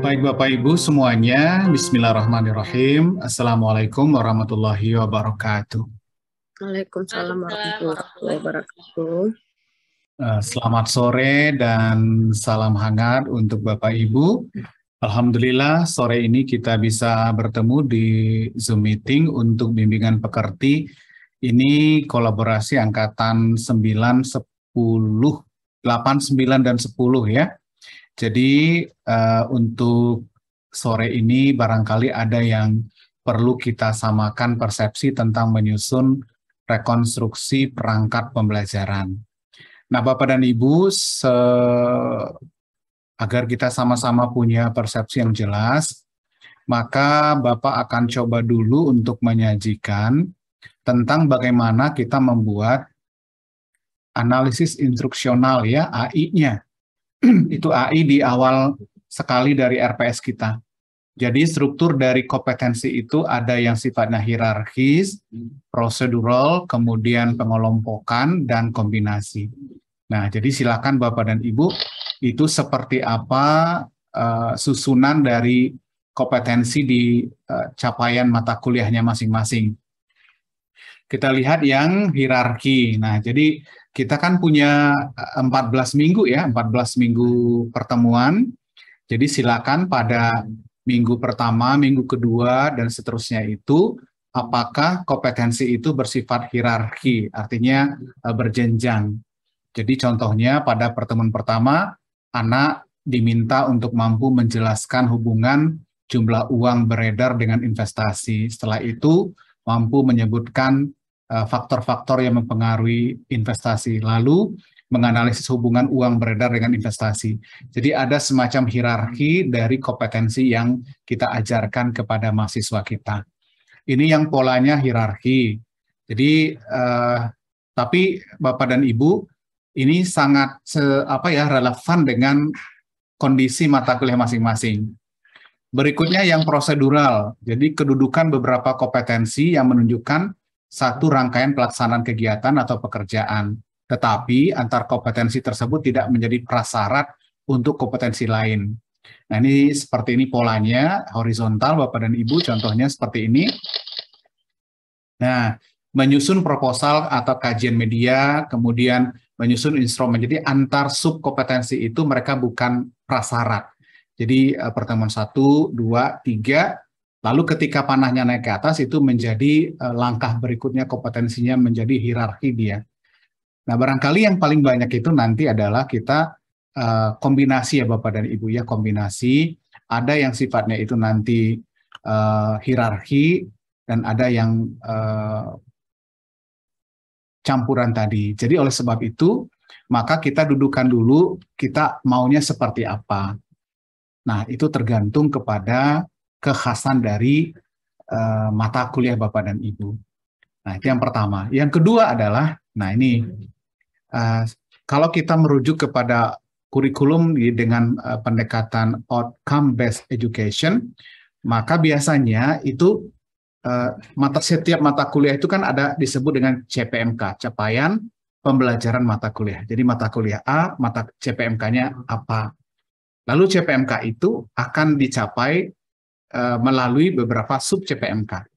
Baik Bapak Ibu semuanya, Bismillahirrahmanirrahim. Assalamualaikum warahmatullahi wabarakatuh. Waalaikumsalam warahmatullahi wabarakatuh. Selamat sore dan salam hangat untuk Bapak Ibu. Alhamdulillah sore ini kita bisa bertemu di Zoom meeting untuk bimbingan pekerti. Ini kolaborasi angkatan 9, 10, 8, 9, dan 10 ya. Jadi untuk sore ini barangkali ada yang perlu kita samakan persepsi tentang menyusun rekonstruksi perangkat pembelajaran. Nah, Bapak dan Ibu, agar kita sama-sama punya persepsi yang jelas, maka Bapak akan coba dulu untuk menyajikan tentang bagaimana kita membuat analisis instruksional ya, AI-nya. Itu AI di awal sekali dari RPS kita. Jadi struktur dari kompetensi itu ada yang sifatnya hierarkis, prosedural, kemudian pengelompokan, dan kombinasi. Nah, jadi silakan Bapak dan Ibu, itu seperti apa susunan dari kompetensi di capaian mata kuliahnya masing-masing. Kita lihat yang hierarki. Nah, jadi kita kan punya 14 minggu ya, 14 minggu pertemuan. Jadi silakan pada minggu pertama, minggu kedua, dan seterusnya itu, apakah kompetensi itu bersifat hierarki, artinya berjenjang. Jadi contohnya pada pertemuan pertama, anak diminta untuk mampu menjelaskan hubungan jumlah uang beredar dengan investasi. Setelah itu, mampu menyebutkan faktor-faktor yang mempengaruhi investasi, lalu menganalisis hubungan uang beredar dengan investasi. Jadi ada semacam hierarki dari kompetensi yang kita ajarkan kepada mahasiswa kita. Ini yang polanya hierarki. Jadi, tapi Bapak dan Ibu, ini sangat relevan dengan kondisi mata kuliah masing-masing. Berikutnya yang prosedural. Jadi kedudukan beberapa kompetensi yang menunjukkan satu rangkaian pelaksanaan kegiatan atau pekerjaan, tetapi antar kompetensi tersebut tidak menjadi prasyarat untuk kompetensi lain. Nah, ini seperti ini polanya, horizontal Bapak dan Ibu, contohnya seperti ini. Nah, menyusun proposal atau kajian media, kemudian menyusun instrumen. Jadi antar subkompetensi itu mereka bukan prasyarat. Jadi pertemuan 1, 2, 3, lalu ketika panahnya naik ke atas itu menjadi langkah berikutnya kompetensinya menjadi hierarki dia. Nah, barangkali yang paling banyak itu nanti adalah kita kombinasi ya Bapak dan Ibu ya, kombinasi. Ada yang sifatnya itu nanti hierarki dan ada yang campuran tadi. Jadi oleh sebab itu, maka kita dudukan dulu kita maunya seperti apa. Nah, itu tergantung kepada kekhasan dari mata kuliah Bapak dan Ibu. Nah, itu yang pertama. Yang kedua adalah, nah ini, kalau kita merujuk kepada kurikulum dengan pendekatan outcome-based education, maka biasanya itu setiap mata kuliah itu kan ada disebut dengan CPMK, capaian pembelajaran mata kuliah. Jadi mata kuliah A, mata CPMK-nya apa. Lalu CPMK itu akan dicapai melalui beberapa sub CPMK.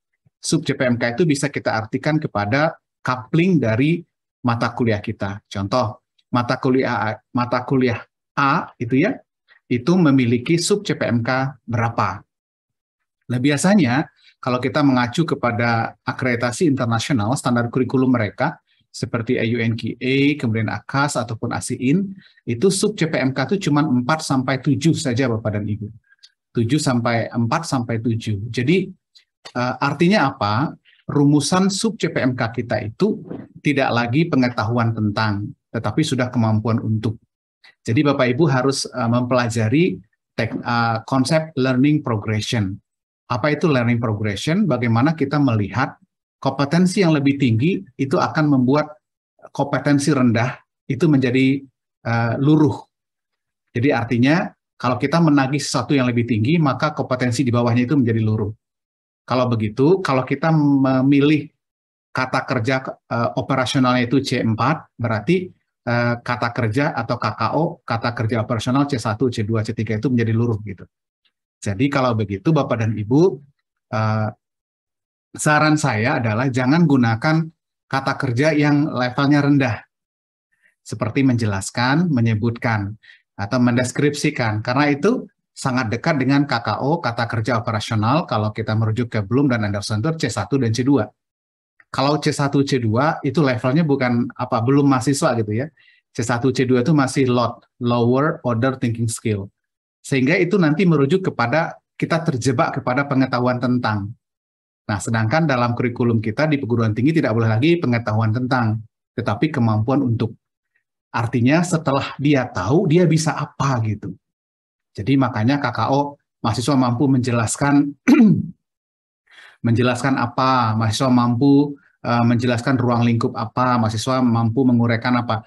Sub CPMK itu bisa kita artikan kepada coupling dari mata kuliah kita. Contoh, mata kuliah A itu ya, itu memiliki sub CPMK berapa. Nah, biasanya kalau kita mengacu kepada akreditasi internasional, standar kurikulum mereka, seperti UNQA, kemudian ACAS, ataupun ASEAN, itu sub CPMK itu cuma 4-7 saja Bapak dan Ibu. 4-7. Jadi, artinya apa? Rumusan sub CPMK kita itu tidak lagi pengetahuan tentang, tetapi sudah kemampuan untuk. Jadi Bapak Ibu harus mempelajari konsep learning progression. Apa itu learning progression? Bagaimana kita melihat kompetensi yang lebih tinggi itu akan membuat kompetensi rendah itu menjadi luruh. Jadi artinya kalau kita menagih sesuatu yang lebih tinggi, maka kompetensi di bawahnya itu menjadi luruh. Kalau begitu, kalau kita memilih kata kerja operasionalnya itu C4, berarti kata kerja atau KKO, kata kerja operasional C1, C2, C3 itu menjadi luruh gitu. Jadi kalau begitu Bapak dan Ibu, saran saya adalah jangan gunakan kata kerja yang levelnya rendah, seperti menjelaskan, menyebutkan, atau mendeskripsikan, karena itu sangat dekat dengan KKO, kata kerja operasional, kalau kita merujuk ke Bloom dan Anderson itu C1 dan C2. Kalau C1, C2 itu levelnya bukan belum mahasiswa gitu ya. C1, C2 itu masih lower order thinking skill. Sehingga itu nanti merujuk kepada kita terjebak kepada pengetahuan tentang. Nah, sedangkan dalam kurikulum kita di perguruan tinggi tidak boleh lagi pengetahuan tentang, tetapi kemampuan untuk. Artinya setelah dia tahu, dia bisa apa gitu. Jadi makanya KKO, mahasiswa mampu menjelaskan menjelaskan apa, mahasiswa mampu menjelaskan ruang lingkup apa, mahasiswa mampu menguraikan apa.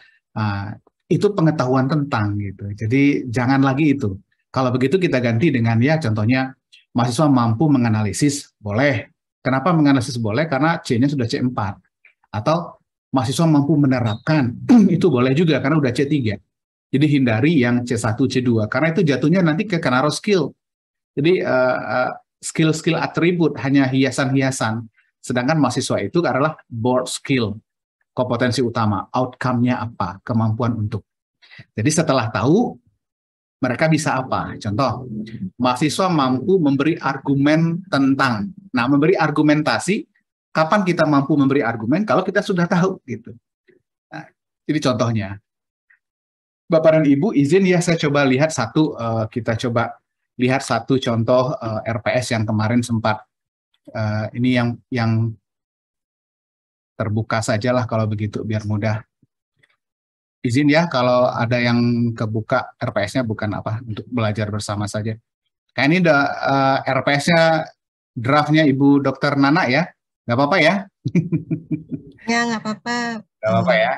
Itu pengetahuan tentang gitu. Jadi jangan lagi itu. Kalau begitu kita ganti dengan ya contohnya mahasiswa mampu menganalisis, boleh. Kenapa menganalisis boleh? Karena C-nya sudah C4. Atau mahasiswa mampu menerapkan, itu boleh juga karena udah C3. Jadi hindari yang C1, C2, karena itu jatuhnya nanti ke narrow skill. Jadi skill-skill atribut, hanya hiasan-hiasan. Sedangkan mahasiswa itu adalah board skill, kompetensi utama, outcome-nya apa, kemampuan untuk. Jadi setelah tahu, mereka bisa apa? Contoh, mahasiswa mampu memberi argumen tentang. Nah, memberi argumentasi, kapan kita mampu memberi argumen? Kalau kita sudah tahu, gitu. Nah, jadi contohnya. Bapak dan Ibu, izin ya saya coba lihat kita coba lihat satu contoh RPS yang kemarin sempat, ini yang terbuka sajalah kalau begitu, biar mudah. Izin ya, kalau ada yang kebuka RPS-nya bukan untuk belajar bersama saja. Kayak ini udah RPS-nya, draftnya Ibu Dokter Nana ya, nggak apa-apa ya? Ya, nggak apa-apa. Nggak apa-apa ya?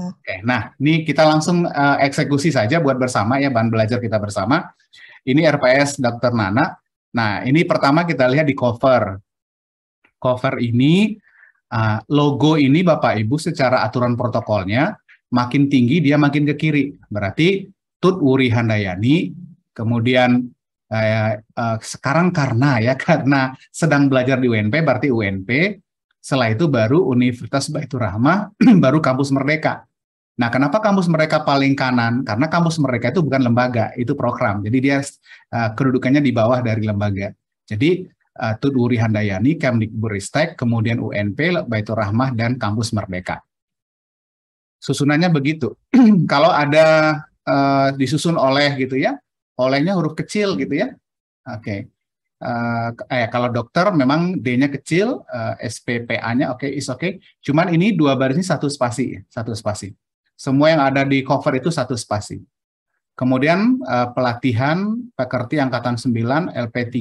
Oke, nah ini kita langsung eksekusi saja buat bersama ya, bahan belajar kita bersama. Ini RPS Dokter Nana. Nah, ini pertama kita lihat di cover. Cover ini, logo ini Bapak Ibu secara aturan protokolnya, makin tinggi dia makin ke kiri. Berarti Tut Wuri Handayani, kemudian sekarang karena sedang belajar di UNP, berarti UNP, setelah itu baru Universitas Baitur Rahmah, baru Kampus Merdeka. Nah, kenapa Kampus Merdeka paling kanan? Karena Kampus Merdeka itu bukan lembaga, itu program. Jadi dia kedudukannya di bawah dari lembaga. Jadi Tut Wuri Handayani, Kemdikbudristek, kemudian UNP, Baitur Rahmah, dan Kampus Merdeka. Susunannya begitu. Kalau ada disusun oleh gitu ya, olehnya huruf kecil gitu ya. Oke. Kalau dokter memang D-nya kecil, SPPA-nya is oke. Cuman ini dua baris ini satu spasi. Semua yang ada di cover itu satu spasi. Kemudian pelatihan pekerti Angkatan 9 LP3.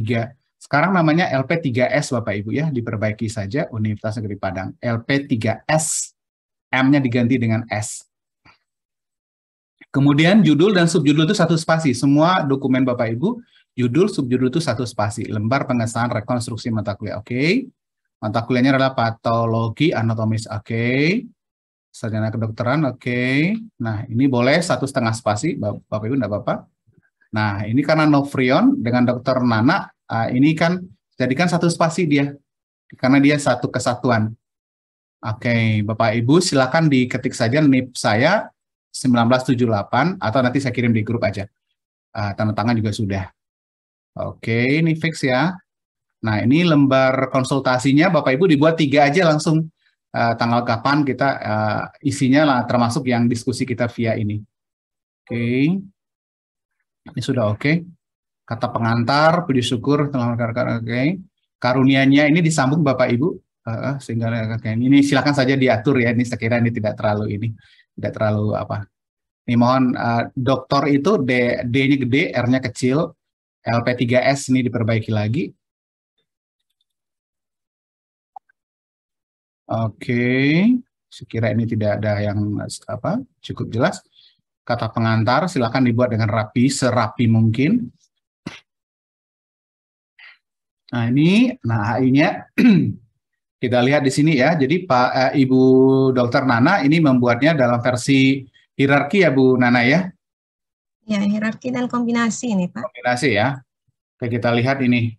Sekarang namanya LP3S Bapak Ibu ya, diperbaiki saja Universitas Negeri Padang. LP3S. M-nya diganti dengan S. Kemudian judul dan subjudul itu satu spasi. Semua dokumen Bapak Ibu, judul, subjudul itu satu spasi. Lembar pengesahan rekonstruksi mata kuliah, oke. Mata kuliahnya adalah patologi anatomis, oke. Sarjana kedokteran, oke. Nah, ini boleh 1,5 spasi, Bapak Ibu, enggak apa-apa. Nah, ini karena Novrion dengan Dokter Nana, ini kan jadikan satu spasi dia. Karena dia satu kesatuan. Oke, Bapak Ibu silakan diketik saja NIP saya 1978 atau nanti saya kirim di grup aja. Tanda tangan juga sudah. Oke, ini fix ya. Nah, ini lembar konsultasinya Bapak Ibu dibuat 3 aja langsung tanggal kapan kita isinya lah, termasuk yang diskusi kita via ini. Oke. Ini sudah oke. Kata pengantar, puji syukur, oke. Karunianya ini disambung Bapak Ibu. Sehingga ini silakan saja diatur ya, ini saya kira ini tidak terlalu ini mohon doktor itu D-nya gede, R-nya kecil, LP3S ini diperbaiki lagi. Oke, sekira ini tidak ada yang cukup jelas. Kata pengantar silakan dibuat dengan rapi, serapi mungkin. Nah ini, HI-nya kita lihat di sini ya. Jadi Ibu Dokter Nana ini membuatnya dalam versi hierarki ya Bu Nana ya? Ya, hierarki dan kombinasi ini Pak. Kombinasi ya. Oke, kita lihat ini.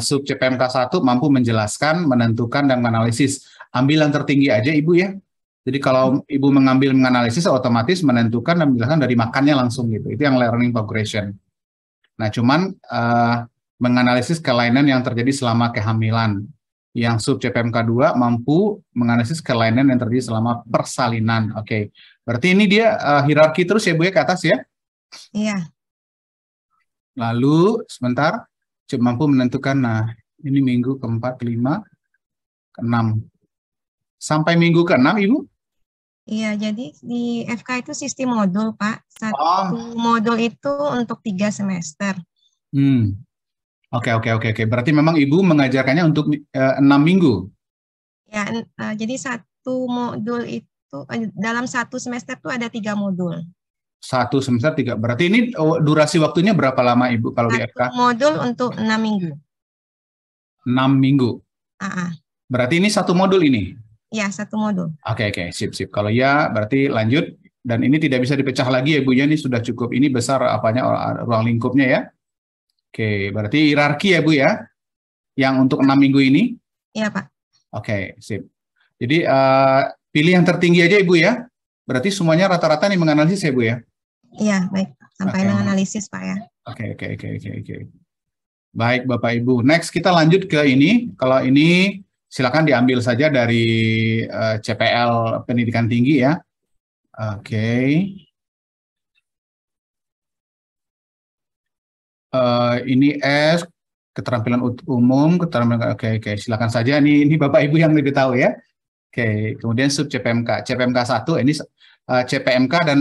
Sub CPMK 1 mampu menjelaskan, menentukan, dan menganalisis. Ambil yang tertinggi aja Ibu ya. Jadi kalau Ibu mengambil menganalisis, otomatis menentukan dan menjelaskan dari makannya langsung gitu. Itu yang learning progression. Nah, cuman menganalisis kelainan yang terjadi selama kehamilan. Yang sub CPMK 2 mampu menganalisis kelainan yang terjadi selama persalinan. Oke, berarti ini dia hierarki terus ya Bu ya ke atas ya. Iya. Lalu sebentar, mampu menentukan. Nah, ini minggu keempat, kelima, keenam. Sampai minggu keenam, Ibu? Iya, jadi di FK itu sistem modul, Pak. Satu Oh, modul itu untuk 3 semester. Oke. Berarti memang Ibu mengajarkannya untuk 6 minggu. Ya, jadi satu modul itu dalam satu semester itu ada 3 modul. Satu semester 3. Berarti ini durasi waktunya berapa lama Ibu kalau di Satu FK? modul untuk 6 minggu. 6 minggu. Berarti ini satu modul ini? Ya, satu modul. Oke, sip. Kalau ya, berarti lanjut. Dan ini tidak bisa dipecah lagi ya Bu ya, ini sudah cukup. Ini besar apanya ruang lingkupnya ya. Oke, berarti hierarki ya Bu ya, yang untuk 6 minggu ini? Iya Pak. Oke, sip. Jadi pilih yang tertinggi aja Ibu ya. Berarti semuanya rata-rata nih menganalisis ya Bu ya? Iya, baik. Sampai menganalisis Pak ya. Oke. Baik Bapak Ibu. Next kita lanjut ke ini. Kalau ini silakan diambil saja dari CPL Pendidikan Tinggi ya. Oke. Ini S keterampilan umum, keterampilan. Oke. Silakan saja. Ini Bapak Ibu yang lebih tahu ya. Oke. Kemudian sub CPMK. CPMK 1 ini CPMK dan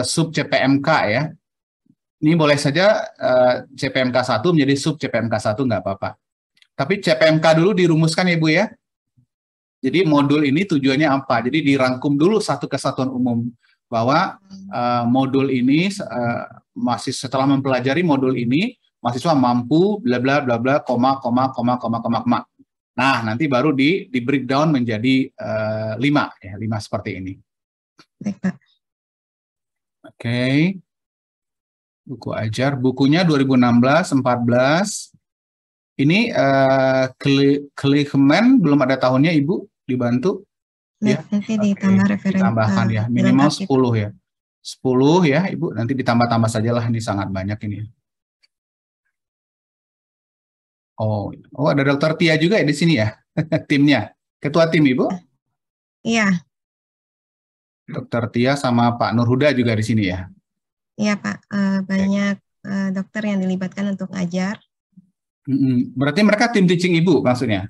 sub CPMK ya. Ini boleh saja CPMK 1 menjadi sub CPMK 1 nggak apa-apa. Tapi CPMK dulu dirumuskan ya Bu ya. Jadi modul ini tujuannya apa? Jadi dirangkum dulu satu kesatuan umum bahwa modul ini masih setelah mempelajari modul ini mahasiswa mampu bla bla bla bla koma. Nah, nanti baru di breakdown menjadi 5 ya, 5 seperti ini. Baik, Pak. Oke. Buku ajar, bukunya 2016-14. Ini Klikmen belum ada tahunnya Ibu, dibantu? Ya, nanti ditambah referensi. Ditambahkan ya, minimal 10 ya. 10 ya Ibu, nanti ditambah-tambah sajalah, ini sangat banyak ini. Oh, ada Dokter Tia juga ya di sini ya, timnya. Ketua tim Ibu? Iya. Dokter Tia sama Pak Nurhuda juga di sini ya? Iya Pak, banyak dokter yang dilibatkan untuk ngajar. Berarti mereka tim teaching Ibu maksudnya?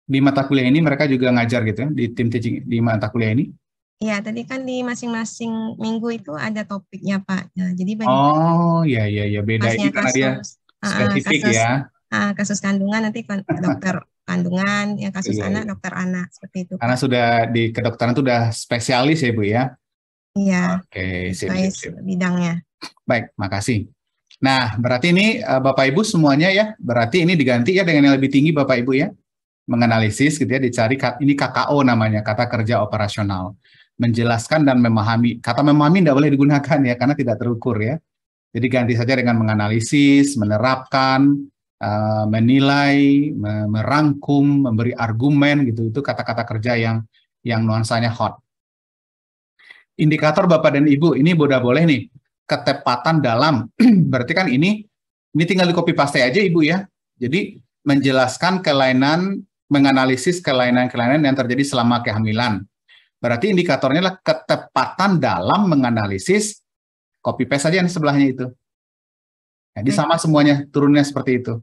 Di mata kuliah ini mereka juga ngajar gitu ya, di tim teaching di mata kuliah ini? Iya, tadi kan di masing-masing minggu itu ada topiknya Pak. Nah, jadi banyak. Oh, iya, beda ini karena dia spesifik ya. Kasus kandungan nanti dokter kandungan, yang kasus anak dokter anak, seperti itu Pak. Karena sudah di kedokteran itu sudah spesialis ya Bu ya? Iya. Oke, sip. Bidangnya. Baik, makasih. Nah, berarti ini Bapak Ibu semuanya ya, berarti ini diganti ya dengan yang lebih tinggi Bapak Ibu ya. Menganalisis gitu ya, dicari ini KKO namanya, kata kerja operasional. Menjelaskan dan memahami. Kata memahami tidak boleh digunakan ya, karena tidak terukur ya. Jadi ganti saja dengan menganalisis, menerapkan, menilai, merangkum, memberi argumen gitu. Itu kata-kata kerja yang nuansanya hot. Indikator Bapak dan Ibu, ini boleh nih, ketepatan dalam, berarti kan ini tinggal di copy paste aja Ibu ya. Jadi menjelaskan kelainan, menganalisis kelainan-kelainan yang terjadi selama kehamilan. Berarti indikatornya adalah ketepatan dalam menganalisis, copy paste saja yang sebelahnya itu. Jadi sama semuanya, turunnya seperti itu.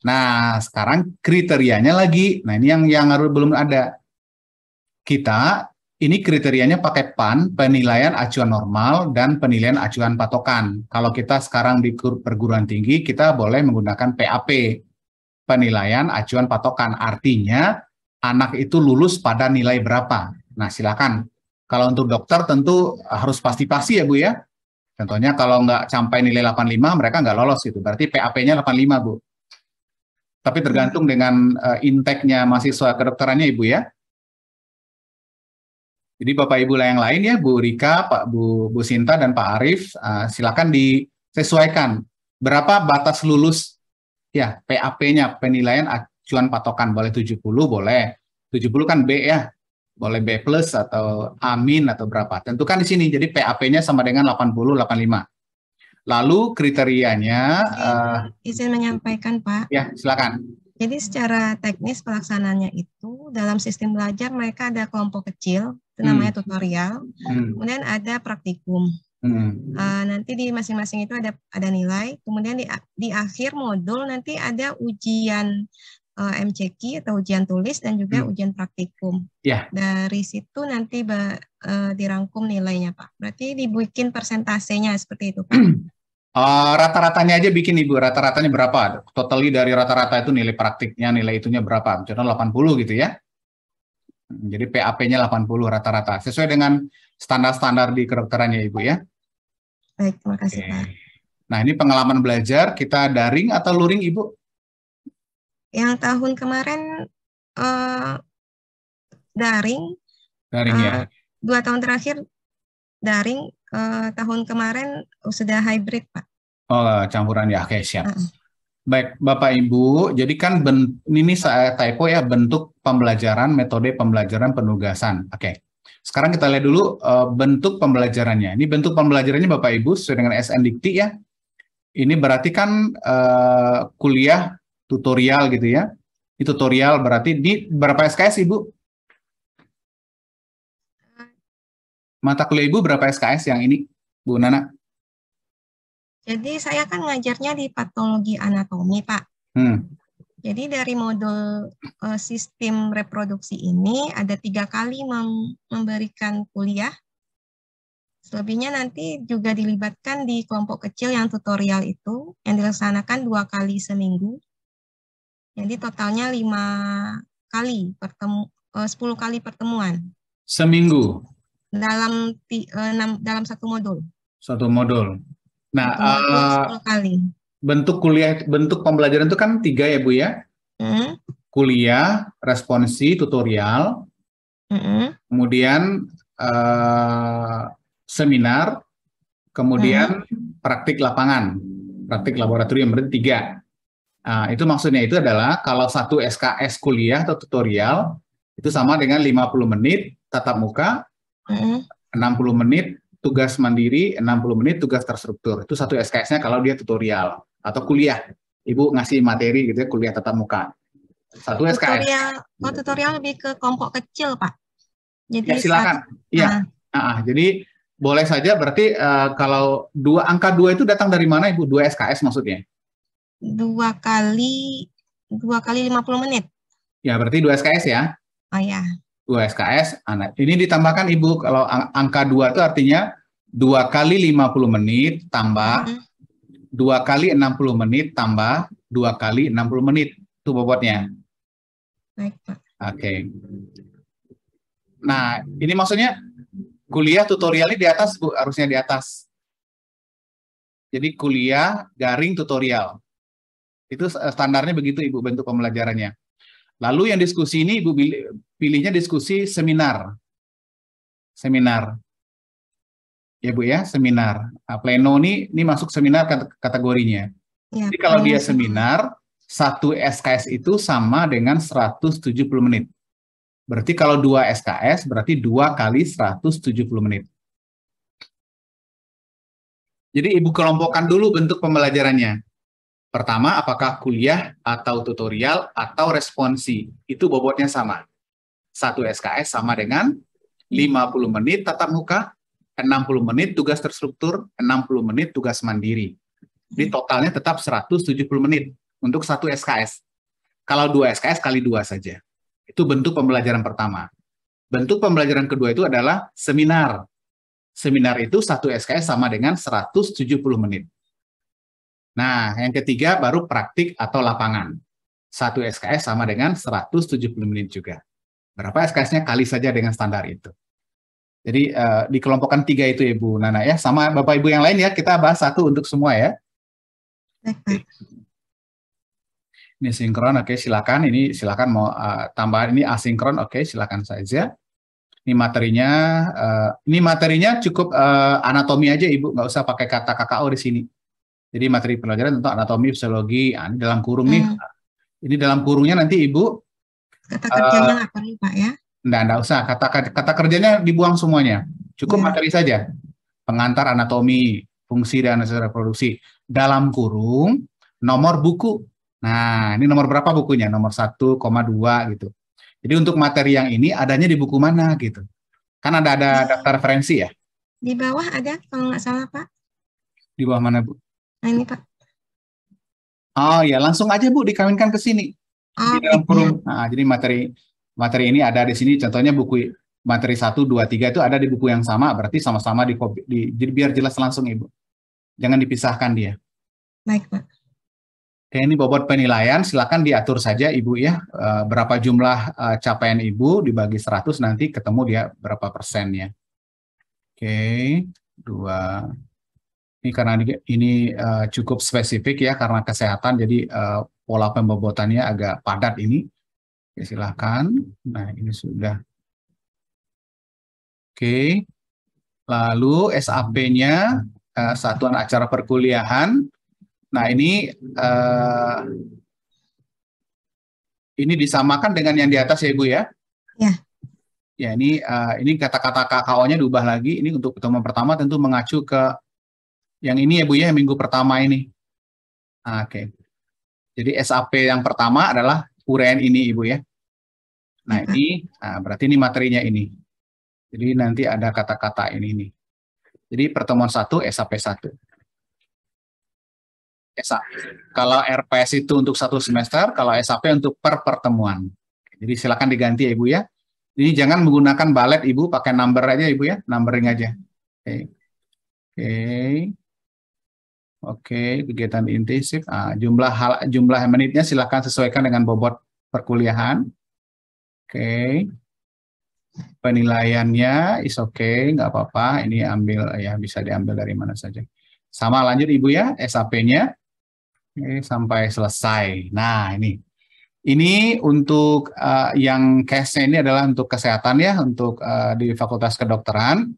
Nah, sekarang kriterianya lagi. Nah, ini yang belum ada. Ini kriterianya pakai PAN, penilaian acuan normal, dan penilaian acuan patokan. Kalau kita sekarang di perguruan tinggi, kita boleh menggunakan PAP, penilaian acuan patokan. Artinya, anak itu lulus pada nilai berapa. Nah, silakan. Kalau untuk dokter tentu harus pasti-pasti ya Bu ya. Contohnya kalau nggak sampai nilai 85, mereka nggak lolos gitu. Berarti PAP-nya 85 Bu. Tapi tergantung dengan intake-nya mahasiswa kedokterannya Ibu ya. Jadi Bapak Ibu yang lain ya, Bu Rika, Bu Sinta, dan Pak Arief, silakan disesuaikan. Berapa batas lulus? Ya, PAP-nya, penilaian acuan patokan. Boleh 70, boleh. 70 kan B ya. Boleh B plus atau A min atau berapa. Tentukan di sini. Jadi PAP-nya sama dengan 80, 85. Lalu kriterianya, izin menyampaikan, Pak. ya silakan. Jadi secara teknis pelaksanaannya itu dalam sistem belajar mereka ada kelompok kecil, itu namanya tutorial, kemudian ada praktikum. Nanti di masing-masing itu ada nilai, kemudian di akhir modul nanti ada ujian MCQ atau ujian tulis dan juga ujian praktikum. Yeah. Dari situ nanti dirangkum nilainya, Pak. Berarti dibikin persentasenya seperti itu, Pak. Rata-ratanya aja bikin Ibu, rata-ratanya berapa? Totally dari rata-rata itu nilai praktiknya, nilai itunya berapa? Contoh 80 gitu ya. Jadi PAP-nya 80 rata-rata. Sesuai dengan standar-standar di kedokterannya Ibu ya. Baik, terima kasih Pak. Nah ini pengalaman belajar, kita daring atau luring Ibu? Yang tahun kemarin daring. Daring ya. 2 tahun terakhir daring, tahun kemarin sudah hybrid Pak. Oh campuran ya, oke siap. Baik Bapak Ibu, jadi kan ini saya typo ya, bentuk pembelajaran, metode pembelajaran penugasan. Oke. Sekarang kita lihat dulu bentuk pembelajarannya. Ini bentuk pembelajarannya Bapak Ibu sesuai dengan SN Dikti ya. Ini berarti kan kuliah tutorial gitu ya. Ini tutorial berarti di berapa SKS Ibu? Mata kuliah Ibu berapa SKS yang ini Bu Nana? Jadi saya kan ngajarnya di patologi anatomi Pak. Jadi dari modul sistem reproduksi ini ada 3 kali memberikan kuliah. Selebihnya nanti juga dilibatkan di kelompok kecil yang tutorial itu, yang dilaksanakan 2 kali seminggu. Jadi totalnya 5 kali, 10 kali pertemuan. Seminggu? Dalam satu modul. Satu modul. Nah, 10 kali. Bentuk kuliah, bentuk pembelajaran itu kan 3 ya Bu ya? Kuliah, responsi, tutorial, kemudian seminar, kemudian praktik lapangan, praktik laboratorium, berarti 3. Nah, itu maksudnya itu adalah kalau satu SKS kuliah atau tutorial itu sama dengan 50 menit tatap muka, 60 menit tugas mandiri, 60 menit tugas terstruktur. Itu satu SKS-nya kalau dia tutorial atau kuliah. Ibu ngasih materi gitu ya, kuliah tatap muka. Satu SKS. Tutorial lebih ke kelompok kecil, Pak. Jadi ya, silakan. Iya. Jadi boleh saja berarti kalau angka 2 itu datang dari mana Ibu? 2 SKS maksudnya? 2 kali 50 menit. Ya, berarti 2 SKS ya? Oh ya. 2 SKS. Ini ditambahkan Ibu, kalau angka 2 itu artinya 2 kali 50 menit tambah 2 kali 60 menit tambah 2 kali 60 menit. Itu bobotnya. Baik, Pak. Oke. Nah, ini maksudnya kuliah tutorialnya di atas, Bu, harusnya di atas. Jadi kuliah daring tutorial. Itu standarnya begitu Ibu bentuk pembelajarannya. Lalu yang diskusi ini Ibu pilihnya diskusi seminar. Seminar. Ya Bu ya, seminar. Pleno ini masuk seminar kategorinya. Ya, jadi kalau dia seminar, 1 SKS itu sama dengan 170 menit. Berarti kalau 2 SKS, berarti 2 kali 170 menit. Jadi Ibu kelompokkan dulu bentuk pembelajarannya. Pertama, apakah kuliah atau tutorial atau responsi. Itu bobotnya sama. 1 SKS sama dengan 50 menit tatap muka, 60 menit tugas terstruktur, 60 menit tugas mandiri. Jadi totalnya tetap 170 menit untuk 1 SKS. Kalau 2 SKS kali 2 saja. Itu bentuk pembelajaran pertama. Bentuk pembelajaran kedua itu adalah seminar. Seminar itu 1 SKS sama dengan 170 menit. Nah, yang ketiga baru praktik atau lapangan. 1 SKS sama dengan 170 menit juga. Berapa SKS-nya kali saja dengan standar itu. Jadi dikelompokkan 3 itu Ibu Nana ya, sama Bapak Ibu yang lain ya, kita bahas satu untuk semua ya. Ini sinkron, oke silakan. Ini silakan mau tambahan ini asinkron, oke silakan saja. Ini materinya cukup anatomi aja Ibu, nggak usah pakai kata KKO di sini. Jadi materi pelajaran tentang anatomi, fisiologi. Nah, ini dalam kurung nih. Ini dalam kurungnya nanti Ibu. Kata kerjanya nggak perlu Pak ya? Enggak usah. Kata kerjanya dibuang semuanya. Cukup materi saja. Pengantar anatomi, fungsi dan hasil reproduksi. Dalam kurung, nomor buku. Nah, ini nomor berapa bukunya? Nomor 1,2 gitu. Jadi untuk materi yang ini adanya di buku mana gitu. Kan ada daftar referensi ya? Di bawah ada kalau nggak salah Pak. Di bawah mana Bu? Nah ini Pak. Oh ya, langsung aja Bu dikawinkan ke sini. Di dalam kurung. Nah, jadi materi ini ada di sini. Contohnya buku materi 1, 2, 3 itu ada di buku yang sama. Berarti sama-sama jadi biar jelas langsung Ibu. Jangan dipisahkan dia. Baik Pak. Oke, ini bobot penilaian, silakan diatur saja Ibu ya, berapa jumlah capaian Ibu dibagi 100 nanti ketemu dia berapa persennya. Oke, 2. Ini karena ini cukup spesifik ya, karena kesehatan, jadi pola pembobotannya agak padat ini. Oke, silakan. Nah, ini sudah. Oke, lalu SAP-nya, Satuan Acara Perkuliahan. Nah, ini disamakan dengan yang di atas ya Ibu ya? Ya. Ya, ini kata-kata KKO-nya diubah lagi. Ini untuk pertemuan pertama tentu mengacu ke yang ini ya Bu ya, minggu pertama ini. Oke. Jadi SAP yang pertama adalah uraian ini Ibu ya. Nah, berarti ini materinya ini. Jadi nanti ada kata-kata ini. Jadi pertemuan 1 SAP 1. Kalau RPS itu untuk 1 semester, kalau SAP untuk per pertemuan. Jadi silakan diganti ya Ibu ya. Ini jangan menggunakan balet Ibu, pakai number aja Ibu ya, numbering aja. Oke, kegiatan intensif. Jumlah menitnya silakan sesuaikan dengan bobot perkuliahan. Oke. Penilaiannya is oke, nggak apa-apa. Ini ambil ya, bisa diambil dari mana saja. Sama lanjut Ibu ya, SAP-nya. Oke, sampai selesai. Nah, ini untuk yang case-nya ini adalah untuk kesehatan ya, untuk di Fakultas Kedokteran.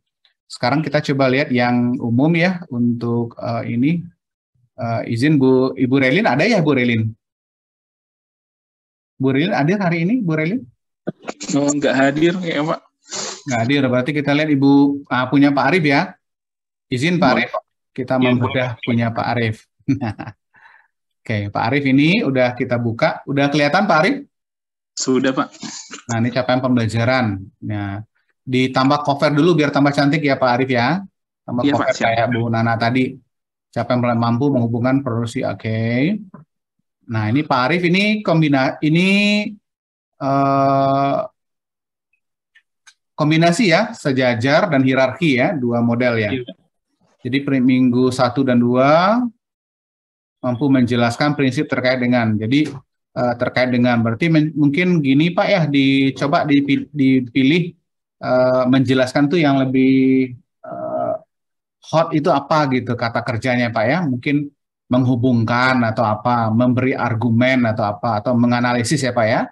Sekarang kita coba lihat yang umum ya, untuk ini. Izin Ibu Relin, ada ya Bu Relin? Bu Relin hadir hari ini, Bu Relin? Oh, nggak hadir ya Pak. Nggak hadir, berarti kita lihat Ibu punya Pak Arif ya. Izin Pak Arif, kita membedah punya Pak Arif. Oke, Pak Arif ini udah kita buka. Udah kelihatan Pak Arif? Sudah Pak. Nah, ini capaian pembelajaran. Nah, ditambah cover dulu biar tambah cantik ya Pak Arif ya. Tambah cover Pak, kayak Bu Nana tadi. Capaian mampu menghubungkan produksi. Oke. Nah, ini Pak Arif ini kombinasi ya, sejajar dan hierarki ya, 2 model ya. Jadi minggu 1 dan 2 mampu menjelaskan prinsip terkait dengan. Jadi terkait dengan berarti mungkin gini Pak ya, dicoba dipilih menjelaskan tuh yang lebih hot itu apa gitu kata kerjanya Pak ya. Mungkin menghubungkan atau apa, memberi argumen atau apa, atau menganalisis ya Pak ya.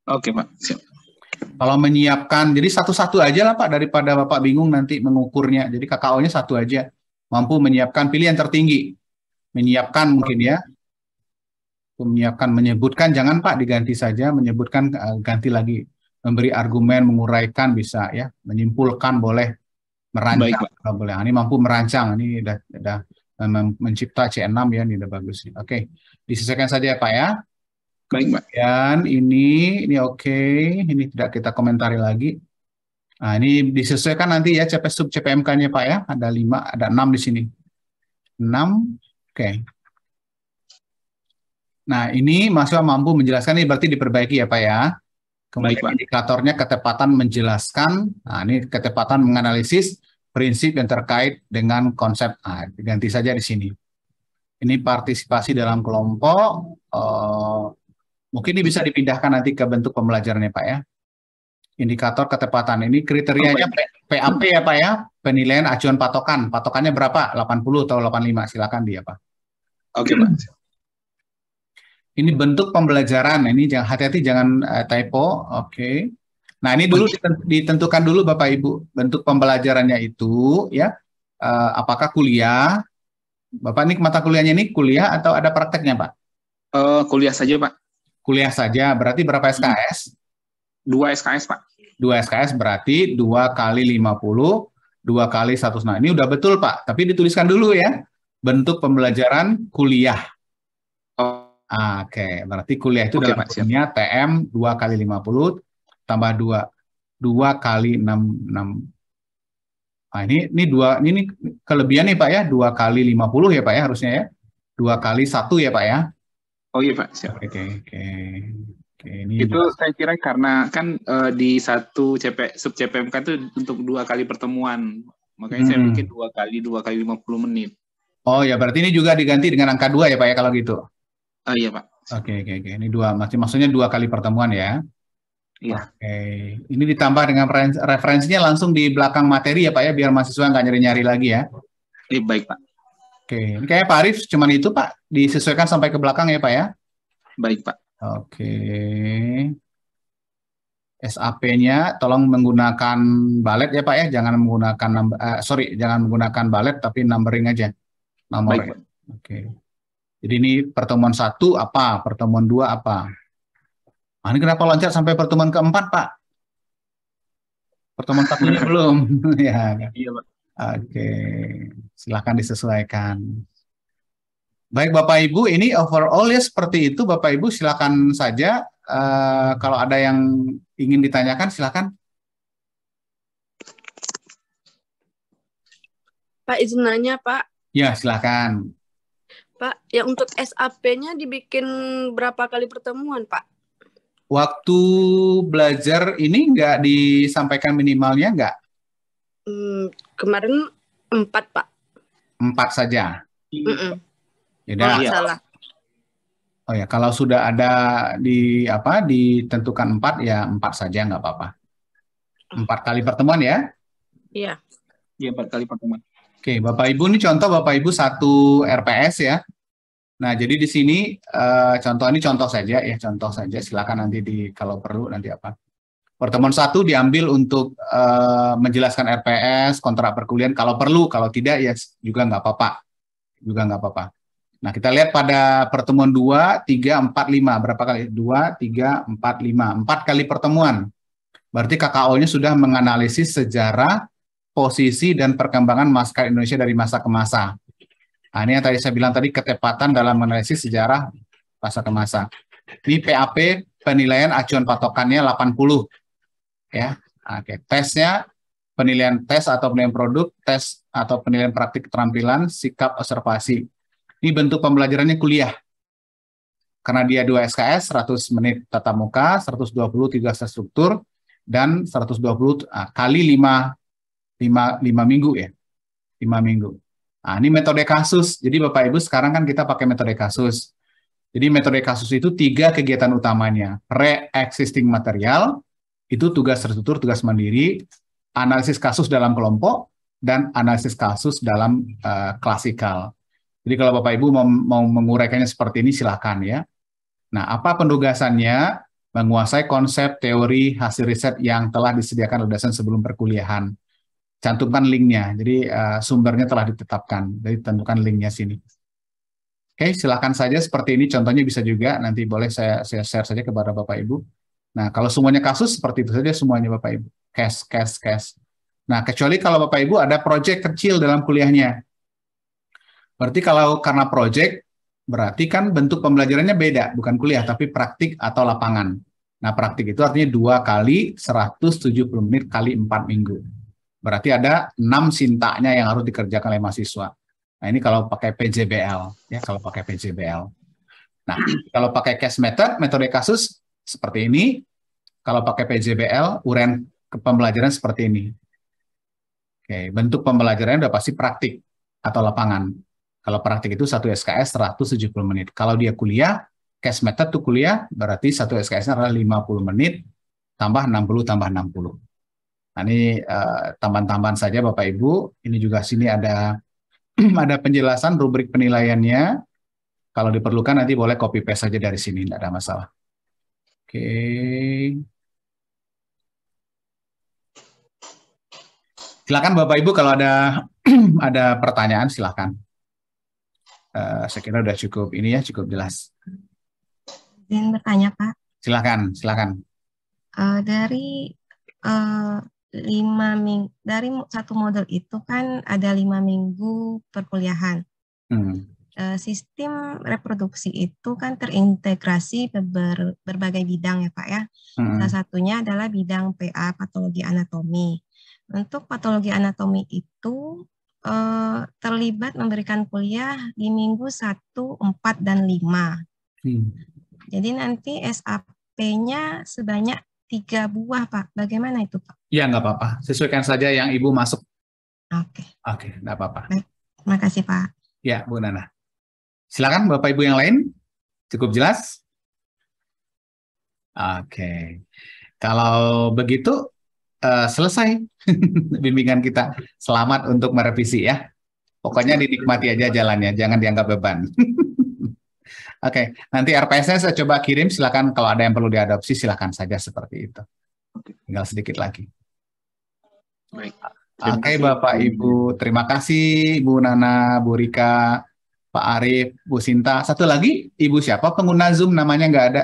Oke Pak, siap. Kalau menyiapkan, jadi satu-satu aja lah Pak, daripada Bapak bingung nanti mengukurnya. Jadi KKO-nya 1 aja. Mampu menyiapkan, pilih yang tertinggi. Menyiapkan mungkin ya. Menyiapkan, menyebutkan, jangan Pak diganti saja, menyebutkan ganti lagi. Memberi argumen, menguraikan bisa ya. Menyimpulkan boleh, merancang boleh. Ini mampu merancang, ini udah mencipta C6 ya, ini udah bagus. Oke, disesuaikan saja ya Pak ya. Baik Pak. Dan ini oke, ini tidak kita komentari lagi. Nah, ini disesuaikan nanti ya sub CPMK-nya Pak ya. Ada 5, ada 6 di sini. 6, oke. Nah, ini mahasiswa mampu menjelaskan, ini berarti diperbaiki ya Pak ya. Kemudian baik, indikatornya ketepatan menjelaskan. Nah, ini ketepatan menganalisis prinsip yang terkait dengan konsep. Nah, diganti saja di sini. Ini partisipasi dalam kelompok. Mungkin ini bisa dipindahkan nanti ke bentuk pembelajarannya Pak ya. Indikator ketepatan ini kriterianya PAP ya Pak ya. Penilaian acuan patokan. Patokannya berapa? 80 atau 85? Silakan dia Pak. Oke Pak. Ini bentuk pembelajaran. Ini jangan hati-hati, jangan typo. Oke. Nah, ini dulu ditentukan dulu Bapak Ibu bentuk pembelajarannya itu ya. Apakah kuliah Bapak ini mata kuliahnya ini kuliah atau ada prakteknya, Pak? Kuliah saja, Pak. Kuliah saja, berarti berapa SKS? 2 SKS, Pak. 2 SKS berarti 2 kali 50, 2 kali 100. Nah, ini udah betul, Pak. Tapi dituliskan dulu ya, bentuk pembelajaran kuliah. Oh, Oke, berarti kuliah itu Oke, dalam Pak, siap. bunyinya TM 2 kali 50 tambah 2 kali 6. Nah, ini kelebihan nih Pak ya, 2 kali 50 ya Pak ya harusnya ya. 2 kali 1 ya Pak ya. Oh iya, Pak, siap. Oke, ini Itu jelas. saya kira karena kan di sub CPMK itu untuk 2 kali pertemuan. Makanya saya bikin 2 kali 50 menit. Oh ya, berarti ini juga diganti dengan angka 2 ya Pak ya kalau gitu. Iya, Pak. Oke. Ini 2, maksudnya 2 kali pertemuan ya. Iya. Oke. Ini ditambah dengan referensinya langsung di belakang materi ya Pak ya, biar mahasiswa nggak nyari-nyari lagi ya. Baik, Pak. Oke, ini kayaknya Pak Arif cuman itu Pak, disesuaikan sampai ke belakang ya Pak ya. Baik, Pak. Oke. SAP-nya tolong menggunakan balet ya Pak ya, jangan menggunakan jangan menggunakan balet tapi numbering aja nomor. Baik, Pak. Oke. Jadi ini pertemuan 1 apa, pertemuan 2 apa. Nah, ini kenapa loncat sampai pertemuan keempat Pak? Pertemuan 1 ini belum. Ya. Iya, Pak. Oke. Silahkan disesuaikan. Baik Bapak Ibu, ini overall ya seperti itu Bapak Ibu, silakan saja kalau ada yang ingin ditanyakan silakan. Pak, izin nanya Pak. Ya silakan. Pak, yang untuk SAP-nya dibikin berapa kali pertemuan Pak? Waktu belajar ini nggak disampaikan minimalnya nggak? Kemarin 4 Pak. 4 saja. Yaudah. Salah. Oh ya, kalau sudah ada ditentukan 4 ya 4 saja nggak apa-apa. 4 kali pertemuan ya? Iya. Iya, 4 kali pertemuan. Oke, Bapak Ibu ini contoh Bapak Ibu 1 RPS ya. Nah, jadi di sini contoh saja ya, contoh saja. Silakan nanti kalau perlu nanti apa. Pertemuan 1 diambil untuk menjelaskan RPS, kontrak perkuliahan kalau perlu, kalau tidak ya juga nggak apa-apa. Nah, kita lihat pada pertemuan 2, 3, 4, 5. Berapa kali? 2, 3, 4, 5. 4 kali pertemuan. Berarti KKO-nya sudah menganalisis sejarah, posisi, dan perkembangan masker Indonesia dari masa ke masa. Nah, ini yang tadi saya bilang tadi, ketepatan dalam menganalisis sejarah masa ke masa. Ini PAP, penilaian acuan patokannya 80. Ya, oke. Tesnya, penilaian tes atau penilaian produk, tes atau penilaian praktik keterampilan, sikap observasi. Ini bentuk pembelajarannya kuliah. Karena dia 2 SKS, 100 menit tatap muka, 120 3 struktur, dan 120 kali 5 minggu ya. 5 minggu. Nah, ini metode kasus. Jadi Bapak Ibu sekarang kan kita pakai metode kasus. Jadi metode kasus itu 3 kegiatan utamanya. Pre-existing material, itu tugas terstruktur, tugas mandiri, analisis kasus dalam kelompok, dan analisis kasus dalam klasikal. Jadi kalau Bapak Ibu mau menguraikannya seperti ini, silakan ya. Nah, apa penugasannya? Menguasai konsep, teori, hasil riset yang telah disediakan oleh dosen sebelum perkuliahan. Cantumkan linknya, jadi sumbernya telah ditetapkan. Jadi tentukan linknya sini. Oke, silakan saja seperti ini. Contohnya bisa juga, nanti boleh saya share saja kepada Bapak Ibu. Nah, kalau semuanya kasus, seperti itu saja semuanya Bapak Ibu. Case. Nah, kecuali kalau Bapak Ibu ada proyek kecil dalam kuliahnya. Berarti kalau karena proyek, berarti kan bentuk pembelajarannya beda, bukan kuliah, tapi praktik atau lapangan. Nah, praktik itu artinya 2 kali 170 menit kali 4 minggu. Berarti ada 6 sintaknya yang harus dikerjakan oleh mahasiswa. Nah, ini kalau pakai PJBL, ya, kalau pakai PJBL. Nah, kalau pakai case method, metode kasus seperti ini. Kalau pakai PJBL, uraian pembelajaran seperti ini. Oke, bentuk pembelajarannya udah pasti praktik atau lapangan. Kalau praktik itu 1 SKS 170 menit. Kalau dia kuliah, case method itu kuliah, berarti 1 SKS-nya adalah 50 menit, tambah 60, tambah 60. Nah, ini tambahan-tambahan saja Bapak Ibu. Ini juga sini ada ada penjelasan rubrik penilaiannya. Kalau diperlukan nanti boleh copy paste saja dari sini, tidak ada masalah. Oke. Silakan Bapak Ibu kalau ada pertanyaan silakan. Saya kira udah cukup ini ya, cukup jelas. Izin bertanya, Pak. Silakan. Dari 5 minggu, dari satu modul itu kan ada 5 minggu perkuliahan. Sistem reproduksi itu kan terintegrasi berbagai bidang ya Pak ya. Salah satunya adalah bidang PA, patologi anatomi. Untuk patologi anatomi itu terlibat memberikan kuliah di minggu 1, 4, dan 5. Jadi nanti SAP-nya sebanyak 3 buah Pak. Bagaimana itu Pak? Ya nggak apa-apa. Sesuaikan saja yang Ibu masuk. Oke, nggak apa-apa. Baik, terima kasih Pak. Ya, Bu Nana. Silakan Bapak Ibu yang lain. Cukup jelas? Oke. Kalau begitu, selesai bimbingan kita. Selamat untuk merevisi ya. Pokoknya dinikmati aja jalannya, jangan dianggap beban. Oke, nanti RPS-nya saya coba kirim, silakan kalau ada yang perlu diadopsi, silakan saja seperti itu. Tinggal sedikit lagi. Oke, Bapak Ibu, terima kasih Bu Nana, Bu Rika, Pak Arief, Bu Sinta. Satu lagi, Ibu siapa? Pengguna Zoom namanya nggak ada.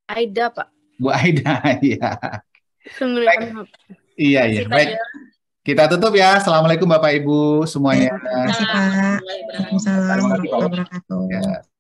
Aida, Pak. Bu Aida, iya. Baik. Iya. Baik. Kita tutup ya. Assalamualaikum Bapak Ibu semuanya. Terima kasih Pak. Waalaikumsalam warahmatullahi wabarakatuh.